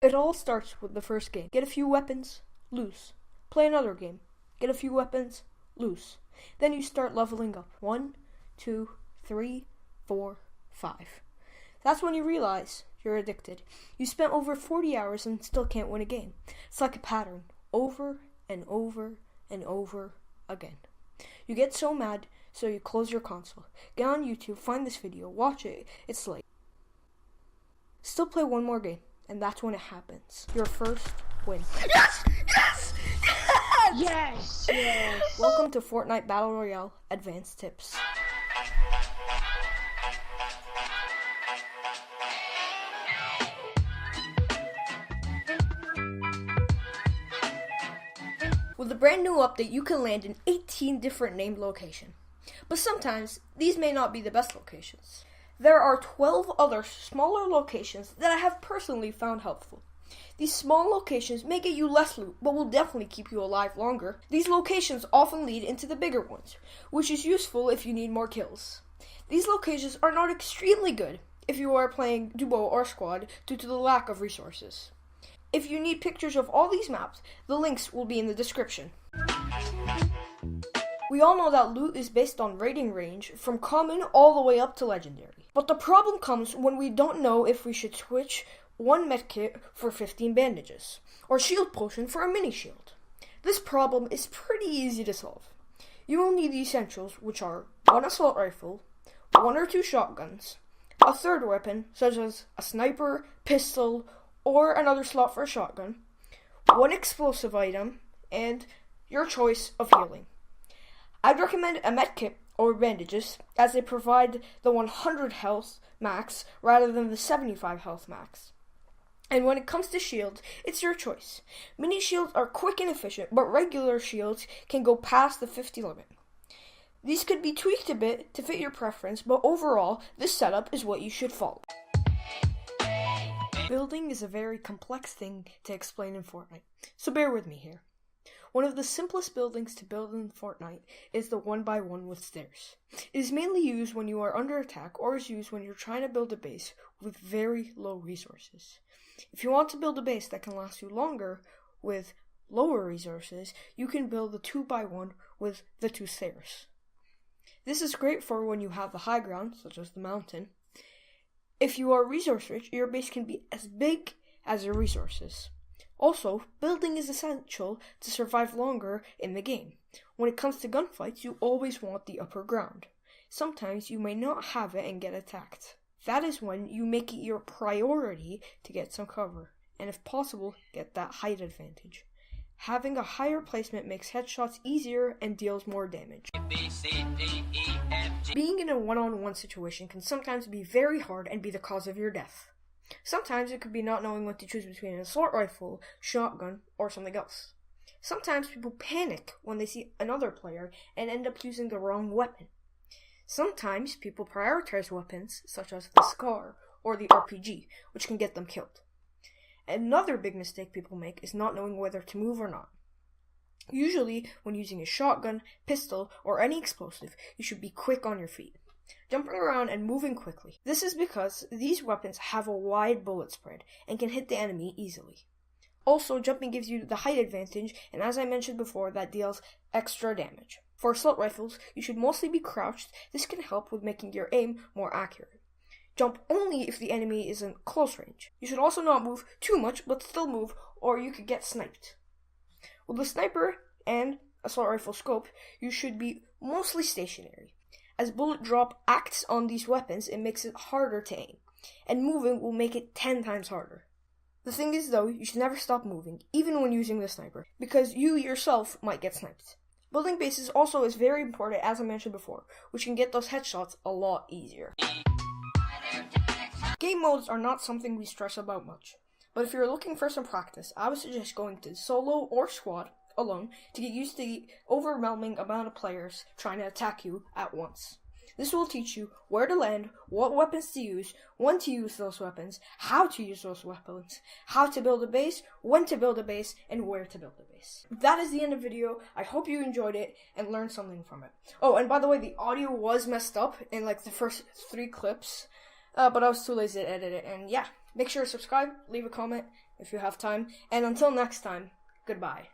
It all starts with the first game. Get a few weapons, lose. Play another game. Get a few weapons, lose. Then you start leveling up. 1, 2, 3, 4, 5. That's when you realize you're addicted. You spent over 40 hours and still can't win a game. It's like a pattern, over and over and over again. You get so mad, so you close your console. Get on YouTube, find this video, watch it, it's late. Still play one more game, and that's when it happens. Your first win. Yes! Yes! Yes! Yes! Yes! Welcome to Fortnite Battle Royale Advanced Tips. With a brand new update, you can land in 18 different named locations. But sometimes, these may not be the best locations. There are 12 other smaller locations that I have personally found helpful. These small locations may get you less loot, but will definitely keep you alive longer. These locations often lead into the bigger ones, which is useful if you need more kills. These locations are not extremely good if you are playing duo or squad due to the lack of resources. If you need pictures of all these maps, the links will be in the description. We all know that loot is based on rating range from common all the way up to legendary. But the problem comes when we don't know if we should switch one medkit for 15 bandages, or shield potion for a mini shield. This problem is pretty easy to solve. You will need the essentials, which are one assault rifle, 1 or 2 shotguns, a third weapon, such as a sniper, pistol, or another slot for a shotgun, 1 explosive item, and your choice of healing. I'd recommend a medkit or bandages, as they provide the 100 health max rather than the 75 health max. And when it comes to shields, it's your choice. Mini shields are quick and efficient, but regular shields can go past the 50 limit. These could be tweaked a bit to fit your preference, but overall, this setup is what you should follow. Building is a very complex thing to explain in Fortnite, so bear with me here. One of the simplest buildings to build in Fortnite is the 1x1 with stairs. It is mainly used when you are under attack or is used when you're trying to build a base with very low resources. If you want to build a base that can last you longer with lower resources, you can build the 2x1 with the 2 stairs. This is great for when you have the high ground, such as the mountain. If you are resource rich, your base can be as big as your resources. Also, building is essential to survive longer in the game. When it comes to gunfights, you always want the upper ground. Sometimes you may not have it and get attacked. That is when you make it your priority to get some cover, and if possible, get that height advantage. Having a higher placement makes headshots easier and deals more damage. Being in a one-on-one situation can sometimes be very hard and be the cause of your death. Sometimes it could be not knowing what to choose between an assault rifle, shotgun, or something else. Sometimes people panic when they see another player and end up using the wrong weapon. Sometimes people prioritize weapons such as the SCAR or the RPG, which can get them killed. Another big mistake people make is not knowing whether to move or not. Usually, when using a shotgun, pistol, or any explosive, you should be quick on your feet, jumping around and moving quickly. This is because these weapons have a wide bullet spread and can hit the enemy easily. Also, jumping gives you the height advantage, and as I mentioned before, that deals extra damage. For assault rifles, you should mostly be crouched. This can help with making your aim more accurate. Jump only if the enemy is in close range. You should also not move too much, but still move, or you could get sniped. With the sniper and assault rifle scope, you should be mostly stationary. As bullet drop acts on these weapons, it makes it harder to aim, and moving will make it 10 times harder. The thing is though, you should never stop moving, even when using the sniper, because you yourself might get sniped. Building bases also is very important, as I mentioned before, which can get those headshots a lot easier. Game modes are not something we stress about much, but if you're looking for some practice, I would suggest going to solo or squad alone to get used to the overwhelming amount of players trying to attack you at once. This will teach you where to land, what weapons to use, when to use those weapons, how to use those weapons, how to build a base, when to build a base, and where to build a base. That is the end of the video. I hope you enjoyed it and learned something from it. Oh, and by the way, the audio was messed up in like the first 3 clips, but I was too lazy to edit it. And yeah, make sure to subscribe, leave a comment, if you have time. And until next time, goodbye.